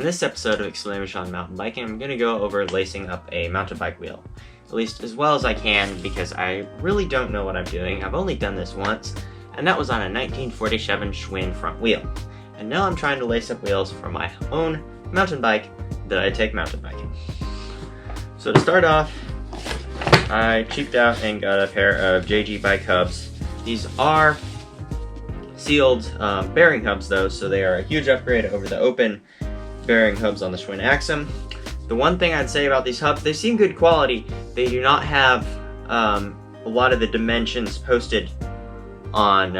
this episode of Exclamation on Mountain Biking, I'm going to go over lacing up a mountain bike wheel. At least as well as I can, because I really don't know what I'm doing. I've only done this once, and that was on a 1947 Schwinn front wheel. And now I'm trying to lace up wheels for my own mountain bike that I take mountain biking. So to start off, I cheaped out and got a pair of JG bike hubs. These are sealed bearing hubs though, so they are a huge upgrade over the open bearing hubs on the Schwinn Axum. The one thing I'd say about these hubs, they seem good quality. They do not have a lot of the dimensions posted on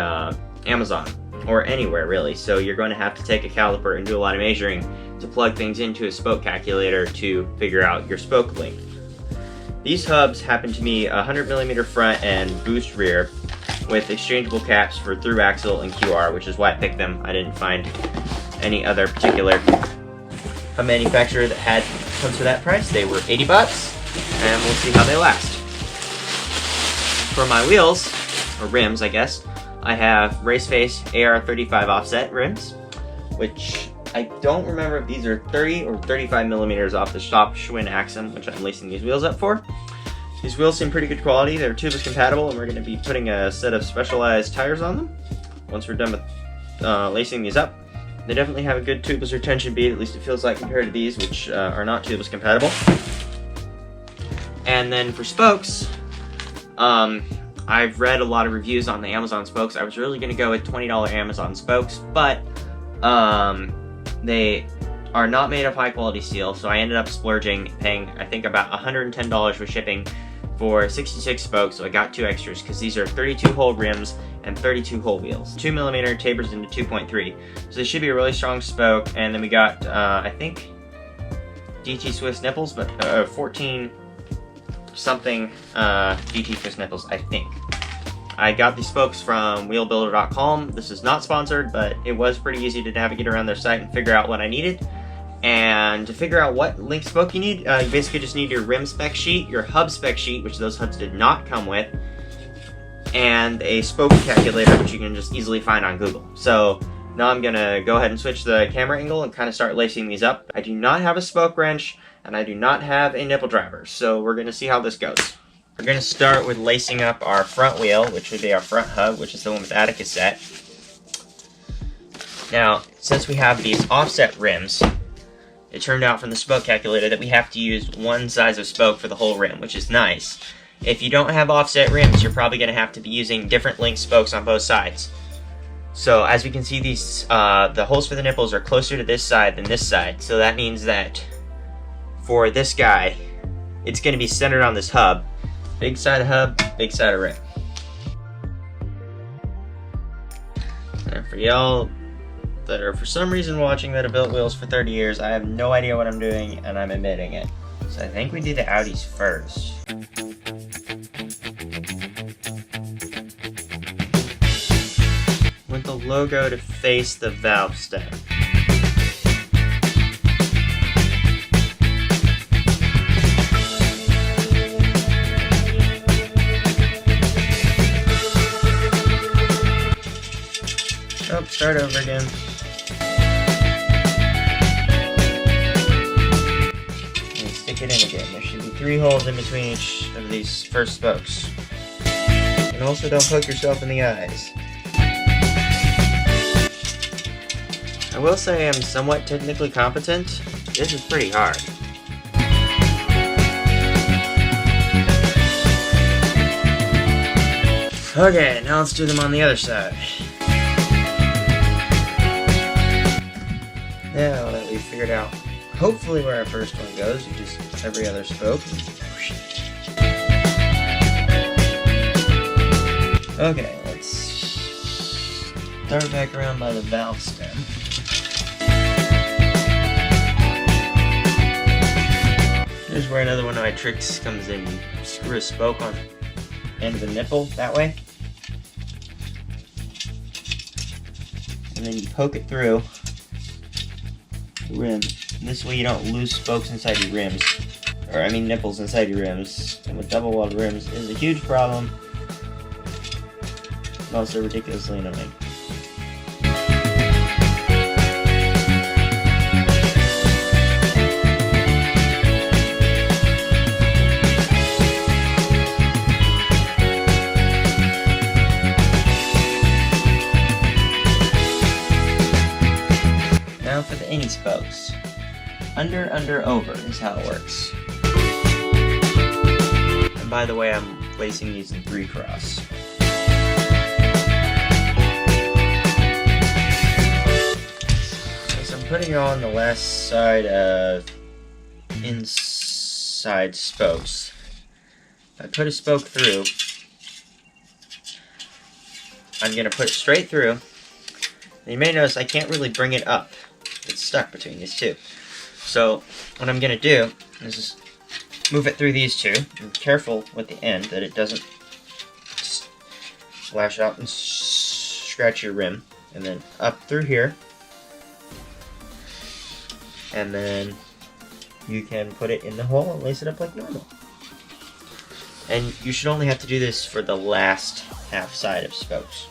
Amazon or anywhere really, so you're going to have to take a caliper and do a lot of measuring to plug things into a spoke calculator to figure out your spoke length. These hubs happen to be 100mm front and boost rear with exchangeable caps for through axle and QR, which is why I picked them. I didn't find any other particular manufacturer that had comes for that price. They were 80 bucks, and we'll see how they last. For my wheels, or rims I guess, I have Raceface AR35 offset rims, which I don't remember if these are 30 or 35mm off the shop Schwinn Axum, which I'm lacing these wheels up for. These wheels seem pretty good quality. They're tubeless compatible, and we're going to be putting a set of specialized tires on them once we're done with lacing these up. They definitely have a good tubeless retention bead, at least it feels like, compared to these, which are not tubeless compatible. And then for spokes, I've read a lot of reviews on the Amazon spokes. I was really going to go with $20 Amazon spokes, but they are not made of high quality steel, so I ended up splurging, paying I think about $110 for shipping for 66 spokes, so I got 2 extras because these are 32 hole rims and 32 hole wheels. 2mm tapers into 2.3, so this should be a really strong spoke. And then we got I think DT Swiss nipples, but 14 something DT Swiss nipples, I think. I got these spokes from wheelbuilder.com. This is not sponsored, but it was pretty easy to navigate around their site and figure out what I needed. And to figure out what length spoke you need, you basically just need your rim spec sheet, your hub spec sheet, which those hubs did not come with, and a spoke calculator, which you can just easily find on Google. So now I'm gonna go ahead and switch the camera angle and kind of start lacing these up. I do not have a spoke wrench, and I do not have a nipple driver, so we're gonna see how this goes. We're gonna start with lacing up our front wheel, which would be our front hub, which is the one with Atticus set. Now, since we have these offset rims, it turned out from the spoke calculator that we have to use one size of spoke for the whole rim, which is nice. If you don't have offset rims, you're probably going to have to be using different length spokes on both sides. So as we can see, these the holes for the nipples are closer to this side than this side, so that means that for this guy, it's going to be centered on this hub. Big side of hub, big side of rim. And for y'all that are for some reason watching that have built wheels for 30 years, I have no idea what I'm doing, and I'm admitting it. So I think we do the Audis first. Want the logo to face the valve stem. Oh, start over again. Stick it in again. There should be 3 holes in between each of these first spokes. And also don't poke yourself in the eyes. I will say I'm somewhat technically competent. This is pretty hard. Okay, now let's do them on the other side. Now that we've figured out hopefully where our first one goes, just every other spoke. Okay, let's start back around by the valve stem. Here's where another one of my tricks comes in. You screw a spoke on the end of the nipple that way, and then you poke it through the rim. And this way you don't lose spokes inside your rims, or I mean nipples inside your rims. And with double walled rims is a huge problem, and also ridiculously annoying. under, over is how it works. And by the way, I'm placing these in 3-cross. So I'm putting it on the last side of inside spokes. If I put a spoke through, I'm going to put it straight through. And you may notice I can't really bring it up. It's stuck between these two. So what I'm going to do is just move it through these two. And be careful with the end that it doesn't splash out and scratch your rim. And then up through here. And then you can put it in the hole and lace it up like normal. And you should only have to do this for the last half side of spokes.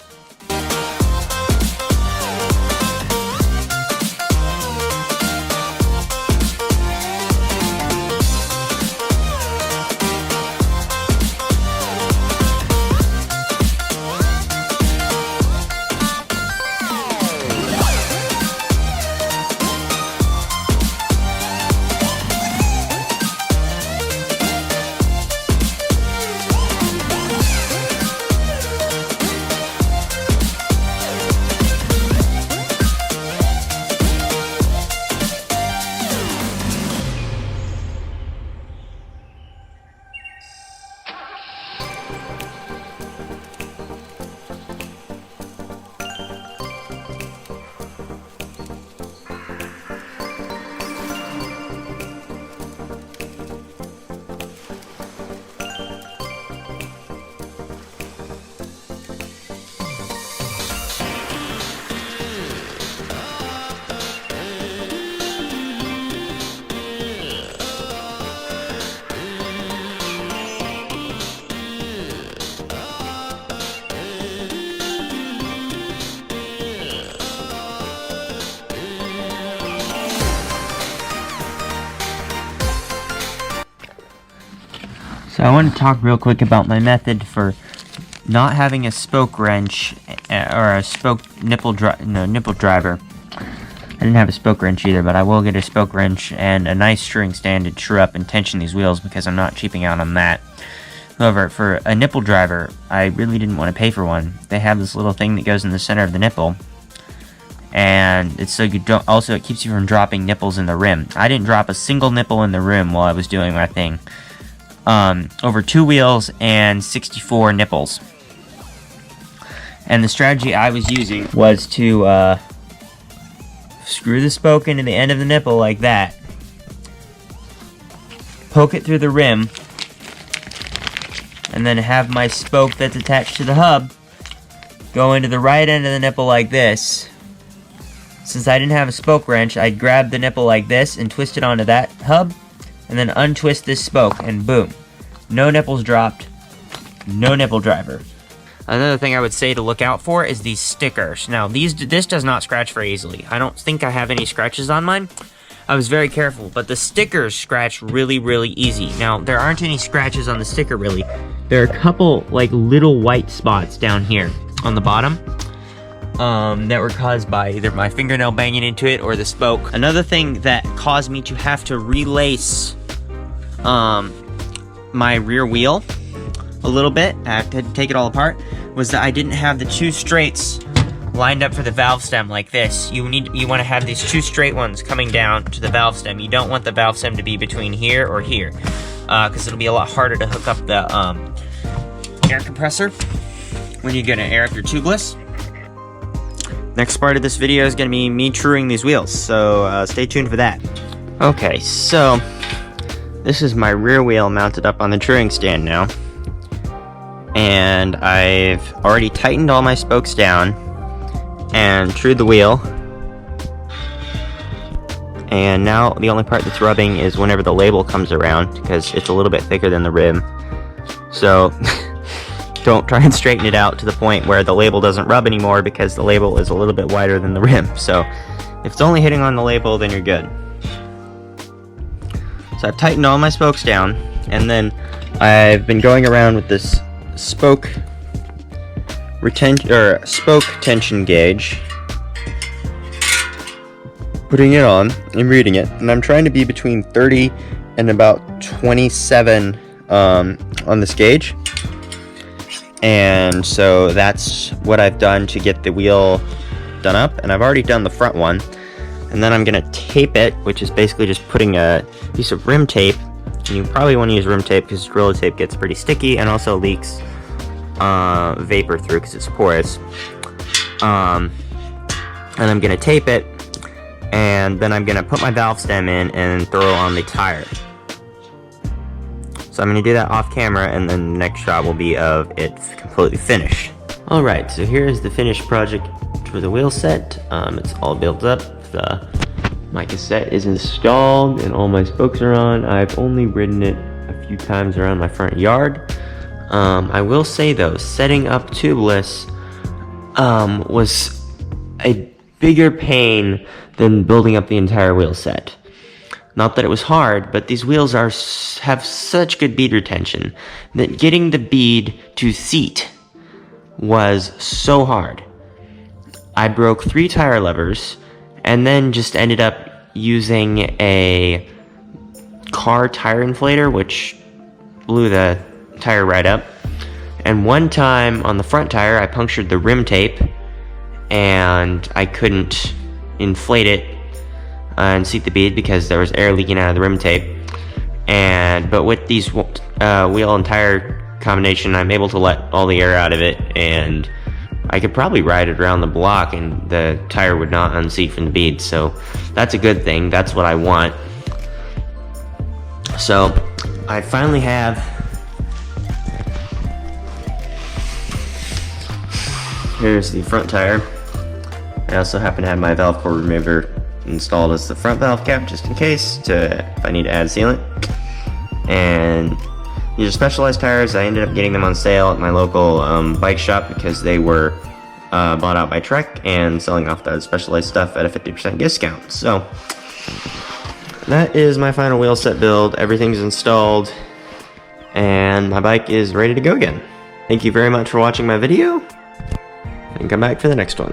So I want to talk real quick about my method for not having a spoke wrench or a spoke nipple driver. I didn't have a spoke wrench either, but I will get a spoke wrench and a nice screwing stand to true up and tension these wheels because I'm not cheaping out on that. However, for a nipple driver, I really didn't want to pay for one. They have this little thing that goes in the center of the nipple, and it's so you don't. Also, it keeps you from dropping nipples in the rim. I didn't drop a single nipple in the rim while I was doing my thing. Over 2 wheels and 64 nipples. And the strategy I was using was to screw the spoke into the end of the nipple like that, poke it through the rim, and then have my spoke that's attached to the hub go into the right end of the nipple like this. Since I didn't have a spoke wrench, I'd grab the nipple like this and twist it onto that hub, and then untwist this spoke, and boom. No nipples dropped, no nipple driver. Another thing I would say to look out for is these stickers. Now, this does not scratch very easily. I don't think I have any scratches on mine. I was very careful, but the stickers scratch really, really easy. Now, there aren't any scratches on the sticker, really. There are a couple, like, little white spots down here on the bottom. That were caused by either my fingernail banging into it or the spoke. Another thing that caused me to have to relace my rear wheel a little bit, I had to take it all apart, was that I didn't have the 2 straights lined up for the valve stem like this. You want to have these 2 straight ones coming down to the valve stem. You don't want the valve stem to be between here or here, because it'll be a lot harder to hook up the air compressor when you're gonna air up your tubeless. Next part of this video is going to be me truing these wheels, so stay tuned for that. Okay, so this is my rear wheel mounted up on the truing stand now. And I've already tightened all my spokes down and trued the wheel. And now the only part that's rubbing is whenever the label comes around, because it's a little bit thicker than the rim. So don't try and straighten it out to the point where the label doesn't rub anymore, because the label is a little bit wider than the rim. So if it's only hitting on the label, then you're good. So I've tightened all my spokes down, and then I've been going around with this spoke tension gauge, putting it on and reading it, and I'm trying to be between 30 and about 27 on this gauge. And so that's what I've done to get the wheel done up, and I've already done the front one. And then I'm gonna tape it, which is basically just putting a piece of rim tape, and you probably want to use rim tape because Gorilla Tape gets pretty sticky and also leaks vapor through because it's porous. And I'm gonna tape it, and then I'm gonna put my valve stem in and throw on the tire. So I'm gonna do that off camera, and then the next shot will be of it completely finished. Alright, so here is the finished project for the wheel set. It's all built up. My cassette is installed and all my spokes are on. I've only ridden it a few times around my front yard. I will say though, setting up tubeless was a bigger pain than building up the entire wheel set. Not that it was hard, but these wheels have such good bead retention that getting the bead to seat was so hard. I broke 3 tire levers and then just ended up using a car tire inflator, which blew the tire right up. And one time on the front tire, I punctured the rim tape and I couldn't inflate it and seat the bead because there was air leaking out of the rim tape. But with these wheel and tire combination, I'm able to let all the air out of it, and I could probably ride it around the block and the tire would not unseat from the bead. So that's a good thing. That's what I want. So I finally have here's the front tire. I also happen to have my valve core remover installed as the front valve cap just in case if I need to add sealant. And these are specialized tires. I ended up getting them on sale at my local bike shop because they were bought out by Trek and selling off that specialized stuff at a 50% discount. So that is my final wheel set build. Everything's installed and my bike is ready to go again. Thank you very much for watching my video, and come back for the next one.